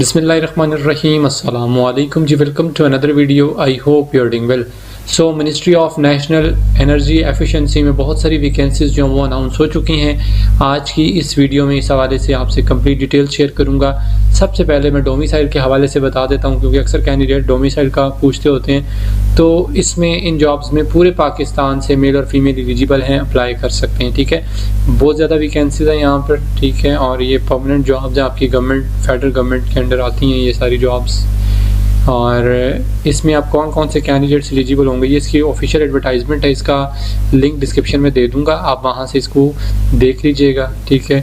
बिस्मिल्लाहिर्रहमानिर्रहीम अस्सलामु अलैकुम जी। Welcome to another video. I hope you are doing well. So ministry of national energy efficiency में बहुत सारी वैकेंसीज जो वो अनाउंस हो चुकी हैं। आज की इस वीडियो में इस हवाले से आपसे कंप्लीट डिटेल शेयर करूंगा। सबसे पहले मैं डोमिसाइल के हवाले से बता देता हूं, क्योंकि अक्सर कैंडिडेट डोमिसाइल का पूछते होते हैं। तो इसमें इन जॉब्स में पूरे पाकिस्तान से मेल और फीमेल एलिजिबल हैं, अप्लाई कर सकते हैं। ठीक है, बहुत ज़्यादा वैकेंसीज हैं यहाँ पर। ठीक है, और ये परमानेंट जॉब्स हैं, आपकी गवर्नमेंट फेडरल गवर्नमेंट के अंडर आती हैं ये सारी जॉब्स। और इसमें आप कौन कौन से कैंडिडेट्स एलिजिबल होंगे, ये इसकी ऑफिशियल एडवर्टाइजमेंट है, इसका लिंक डिस्क्रिप्शन में दे दूंगा, आप वहाँ से इसको देख लीजिएगा। ठीक है,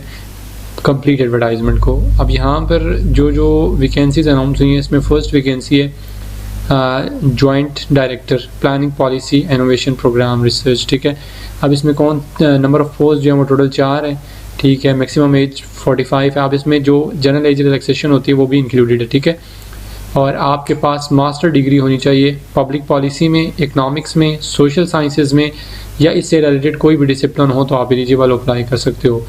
कंप्लीट एडवर्टाइजमेंट को। अब यहाँ पर जो वैकेंसीज अनाउंस हुई हैं, इसमें फर्स्ट वैकेंसी है joint director planning policy innovation program research. ठीक है, अब इसमें कौन नंबर ऑफ पोस्ट जो है वो टोटल 4 है। ठीक है, मैक्सिमम एज 45 है। अब इसमें जो जनरल एज रिलैक्सेशन होती है वो भी इंक्लूडेड है। ठीक है, और आपके पास मास्टर डिग्री होनी चाहिए पब्लिक पॉलिसी में, इकनॉमिक्स में, सोशल साइंसेज में, या इससे रिलेटेड कोई भी डिसिप्लिन हो तो आप एलिजिबल अप्लाई कर सकते हो।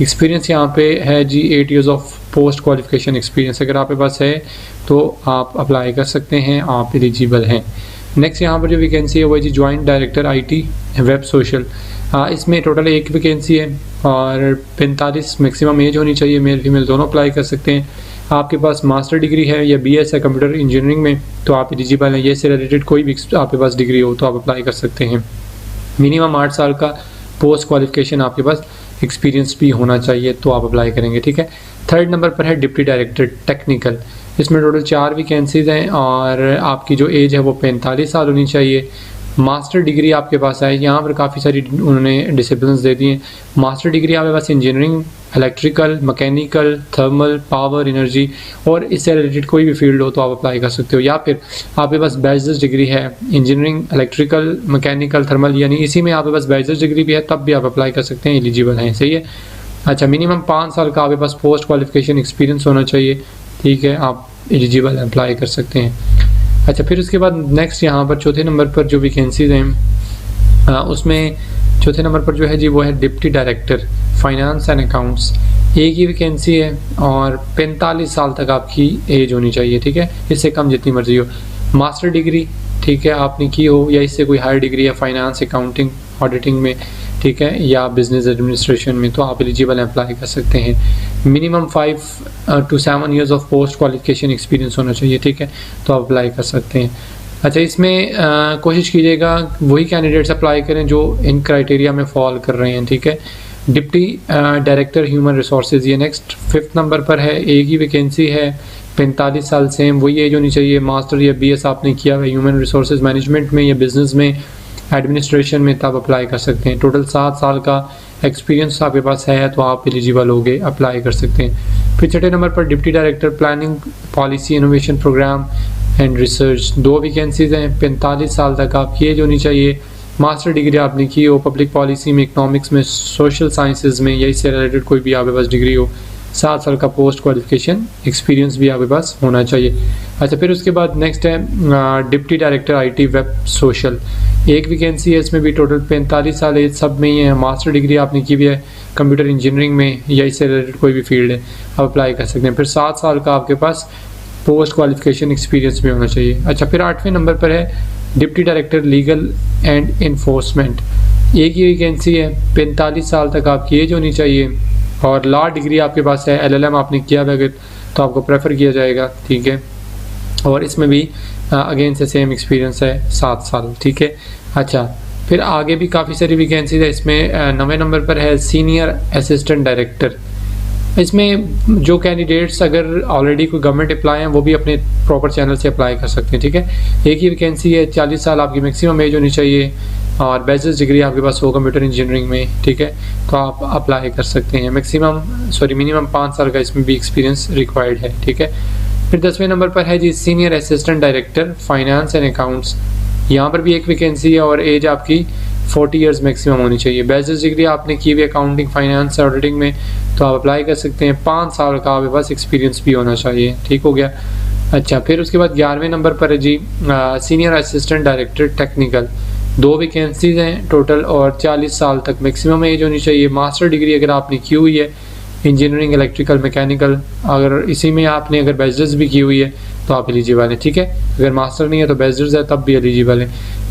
एक्सपीरियंस यहाँ पे है जी 8 years of post qualification experience अगर आपके पास है तो आप अप्लाई कर सकते हैं, आप एलिजिबल हैं। नेक्स्ट यहाँ पर जो वैकेंसी है वो है जी joint director IT web social. इसमें टोटल एक वैकेंसी है और 45 मैक्सिमम एज होनी चाहिए, मेल फीमेल दोनों अप्लाई कर सकते हैं। आपके पास मास्टर डिग्री है या BS है कंप्यूटर इंजीनियरिंग में तो आप एलिजिबल हैं। ये से रिलेटेड कोई भी आपके पास डिग्री हो तो आप अप्लाई कर सकते हैं। मिनिमम 8 साल का पोस्ट क्वालिफिकेशन आपके पास एक्सपीरियंस भी होना चाहिए तो आप अप्लाई करेंगे। ठीक है, थर्ड नंबर पर है डिप्टी डायरेक्टर टेक्निकल। इसमें टोटल 4 वैकेंसीज हैं और आपकी जो एज है वो 45 साल होनी चाहिए। मास्टर डिग्री आपके पास है, यहाँ पर काफ़ी सारी उन्होंने डिसिप्लिन्स दे दी हैं। मास्टर डिग्री आपके पास engineering, electrical, mechanical, thermal, power, energy और इससे रिलेटेड कोई भी फील्ड हो तो आप अप्लाई कर सकते हो। या फिर आपके पास बैचलर्स डिग्री है इंजीनियरिंग, इलेक्ट्रिकल, मैकेनिकल, थर्मल, यानी इसी में आपके पास बैचलर्स डिग्री भी है तब भी आप अप्लाई कर सकते हैं, एलिजिबल हैं। सही है। अच्छा, मिनिमम 5 साल का आपके पास पोस्ट क्वालिफिकेशन एक्सपीरियंस होना चाहिए। ठीक है, आप एलिजिबल अप्लाई कर सकते हैं। अच्छा, फिर उसके बाद नेक्स्ट यहाँ पर चौथे नंबर पर जो वैकेंसीज हैं उसमें चौथे नंबर पर जो है जी वो है deputy director finance and accounts. एक ही वैकेंसी है और 45 साल तक आपकी एज होनी चाहिए। ठीक है, इससे कम जितनी मर्जी हो। मास्टर डिग्री ठीक है आपने की हो या इससे कोई हायर डिग्री है फाइनेंस, अकाउंटिंग, ऑडिटिंग में, ठीक है, या बिजनेस एडमिनिस्ट्रेशन में तो आप एलिजिबल अप्लाई कर सकते हैं। Minimum 5 to 7 years of post qualification experience होना चाहिए। ठीक है, तो आप अप्लाई कर सकते हैं। अच्छा, इसमें कोशिश कीजिएगा वही कैंडिडेट्स अप्लाई करें जो इन क्राइटेरिया में फॉल कर रहे हैं। ठीक है, डिप्टी डायरेक्टर ह्यूमन रिसोर्सेज ये नेक्स्ट 5th नंबर पर है। एक ही वैकेंसी है, 45 साल सेम वही एज होनी चाहिए। मास्टर या BS आपने किया है ह्यूमन रिसोर्सेज मैनेजमेंट में या बिजनेस में, एडमिनिस्ट्रेशन में, तब अप्लाई कर सकते हैं। टोटल 7 साल का एक्सपीरियंस आपके पास है तो आप एलिजिबल होगे, अप्लाई कर सकते हैं। फिर छठे नंबर पर deputy director planning policy innovation program and research. 2 vacancies हैं, 45 साल तक आपकी एज होनी चाहिए। मास्टर डिग्री आपने की हो पब्लिक पॉलिसी में, इकनॉमिक्स में, सोशल साइंसेज में या इससे रिलेटेड कोई भी आपके पास डिग्री हो। 7 साल का पोस्ट क्वालिफिकेशन एक्सपीरियंस भी आपके पास होना चाहिए। अच्छा, फिर उसके बाद नेक्स्ट है deputy director IT web social. एक वैकेंसी है, इसमें भी टोटल 45 साल एज सब में ही है। मास्टर डिग्री आपने की भी है कंप्यूटर इंजीनियरिंग में या इससे रिलेटेड कोई भी फील्ड है, आप अप्लाई कर सकते हैं। फिर 7 साल का आपके पास पोस्ट क्वालिफिकेशन एक्सपीरियंस भी होना चाहिए। अच्छा, फिर 8वें नंबर पर है deputy director legal and enforcement. एक ही वैकेंसी है, 45 साल तक आपकी एज होनी चाहिए और लॉ डिग्री आपके पास है, LLM आपने किया है अगर तो आपको प्रेफर किया जाएगा। ठीक है, और इसमें भी अगेन से सेम एक्सपीरियंस है 7 साल। ठीक है, अच्छा, फिर आगे भी काफ़ी सारी वैकेंसीज है। इसमें 9वें नंबर पर है सीनियर असिस्टेंट डायरेक्टर। इसमें जो कैंडिडेट्स अगर ऑलरेडी कोई गवर्नमेंट एम्प्लॉय हैं वो भी अपने प्रॉपर चैनल से अप्लाई कर सकते हैं। ठीक है, एक ही वैकेंसी है, 40 साल आपकी मैक्सिमम एज होनी चाहिए और बैचलर्स डिग्री आपके पास हो कंप्यूटर इंजीनियरिंग में। ठीक है, तो आप अप्लाई कर सकते हैं। मिनिमम 5 साल का इसमें भी एक्सपीरियंस रिक्वायर्ड है। ठीक है, फिर 10वें नंबर पर है जी senior assistant director finance and accounts. यहाँ पर भी एक वैकेंसी है और एज आपकी 40 ईयर्स मैक्सिमम होनी चाहिए। बैचलर्स डिग्री आपने की हुई अकाउंटिंग, फाइनेंस, ऑडिटिंग में तो आप अप्लाई कर सकते हैं। 5 साल का आपके पास एक्सपीरियंस भी होना चाहिए। ठीक हो गया। अच्छा, फिर उसके बाद 11वें नंबर पर है जी senior assistant director technical. 2 vacancies हैं टोटल और 40 साल तक मैक्सिमम एज होनी चाहिए। मास्टर डिग्री अगर आपने की हुई है इंजीनियरिंग, इलेक्ट्रिकल, मैकेनिकल, अगर इसी में आपने अगर बैचलर्स भी की हुई है तो आप एलिजिबल हैं, ठीक है। अगर मास्टर नहीं है तो बैचलर्स है तब भी एलिजिबल है।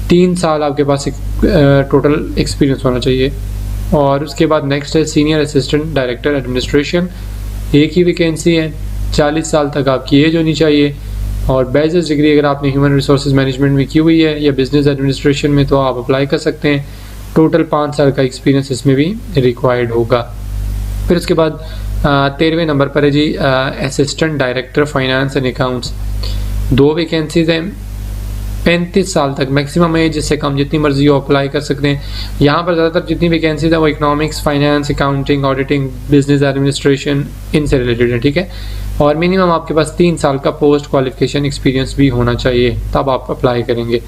3 साल आपके पास एक टोटल एक्सपीरियंस होना चाहिए। और उसके बाद नेक्स्ट है सीनियर असिस्टेंट डायरेक्टर एडमिनिस्ट्रेशन, एक ही वैकेंसी है, 40 साल तक आपकी एज होनी चाहिए। और बैचलर्स डिग्री अगर आपने ह्यूमन रिसोर्स मैनेजमेंट में की हुई है या बिजनेस एडमिनिस्ट्रेशन में तो आप अप्लाई कर सकते हैं। टोटल 5 साल का एक्सपीरियंस इसमें भी रिक्वायर्ड होगा। फिर उसके बाद 13वें नंबर पर है जी assistant director finance and accounts, 2 vacancies हैं, 35 साल तक मैक्सिमम एज, जिससे कम जितनी मर्जी हो अप्लाई कर सकते हैं। यहाँ पर ज़्यादातर जितनी वैकेंसीज है वो economics, finance, accounting, auditing, business administration इनसे रिलेटेड है, ठीक है। और मिनिमम आपके पास 3 साल का पोस्ट क्वालिफिकेशन एक्सपीरियंस भी होना चाहिए, तब आप अप्लाई करेंगे।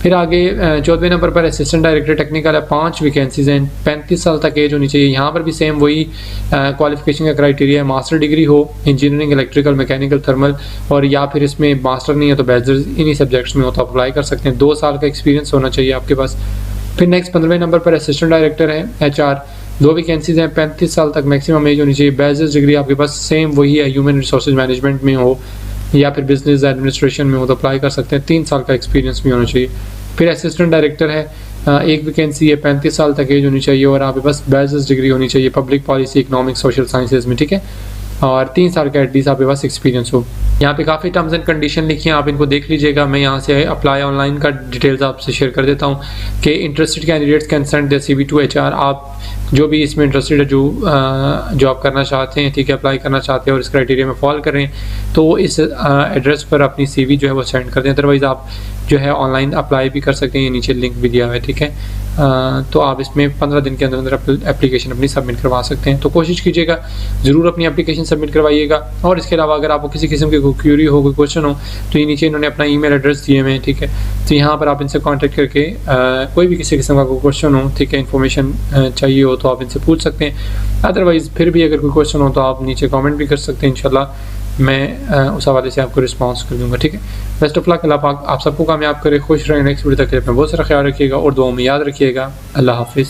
फिर आगे 14वें नंबर पर असिस्टेंट डायरेक्टर टेक्निकल है, 5 वैकेंसीज हैं, 35 साल तक एज होनी चाहिए। यहाँ पर भी सेम वही क्वालिफिकेशन का क्राइटेरिया है, मास्टर डिग्री हो इंजीनियरिंग, इलेक्ट्रिकल, मैकेनिकल, थर्मल, और या फिर इसमें मास्टर नहीं है तो बैचलर्स इन्हीं सब्जेक्ट्स में हो तो अप्लाई कर सकते हैं। 2 साल का एक्सपीरियंस होना चाहिए आपके पास। फिर नेक्स्ट 15वें नंबर पर असिस्टेंट डायरेक्टर है HR, 2 वैकेंसीज हैं, 35 साल तक मैक्सिमम एज होनी चाहिए। बैचलर्स डिग्री आपके पास सेम वही है, ह्यूमन रिसोर्स मैनेजमेंट में हो या फिर बिजनेस एडमिनिस्ट्रेशन में हो तो अप्लाई कर सकते हैं। 3 साल का एक्सपीरियंस भी होना चाहिए। फिर असिस्टेंट डायरेक्टर है, 1 वैकेंसी है, 35 साल तक एज होनी चाहिए और आपके पास बैचलर्स डिग्री होनी चाहिए public policy, economics, social sciences में, ठीक है। और 3 साल का एटलीस्ट आपके पास एक्सपीरियंस हो। यहाँ पे काफ़ी टर्म्स एंड कंडीशन लिखी हैं, आप इनको देख लीजिएगा। मैं यहाँ से अप्लाई ऑनलाइन का डिटेल्स आपसे शेयर कर देता हूँ कि interested candidates can send their CV to HR। आप जो भी इसमें इंटरेस्टेड है, जो आप करना चाहते हैं, ठीक है, अप्लाई करना चाहते हैं और इस क्राइटेरिया में फॉल कर रहे हैं तो इस एड्रेस पर अपनी CV जो है वो सेंड कर दें। अदरवाइज़ आप जो है ऑनलाइन अप्लाई भी कर सकते हैं, ये नीचे लिंक भी दिया हुआ है, ठीक है। तो आप इसमें 15 दिन के अंदर अंदर एप्लीकेशन अपनी सबमिट करवा सकते हैं। तो कोशिश कीजिएगा, ज़रूर अपनी एप्लीकेशन सबमिट करवाइएगा। और इसके अलावा अगर आपको किसी किस्म की कोई क्यूरी हो, कोई क्वेश्चन हो तो ये नीचे इन्होंने अपना ईमेल एड्रेस दिए हुए हैं, ठीक है। तो यहाँ पर आप इनसे कॉन्टैक्ट करके कोई भी किसी किस्म का कोई क्वेश्चन हो, ठीक है, इन्फॉर्मेशन चाहिए हो तो आप इनसे पूछ सकते हैं। अदरवाइज़ फिर भी अगर कोई क्वेश्चन हो तो आप नीचे कॉमेंट भी कर सकते हैं, इंशाल्लाह मैं उस हवाले से आपको रिस्पॉन्स कर दूँगा, ठीक है। बेस्ट ऑफ लक, अल्लाह पाक आप सबको कामयाब करे, खुश रहें। नेक्स्ट वीडियो तक अपना बहुत सारा ख्याल रखिएगा और दुआ में याद रखिएगा। अल्लाह हाफिज़।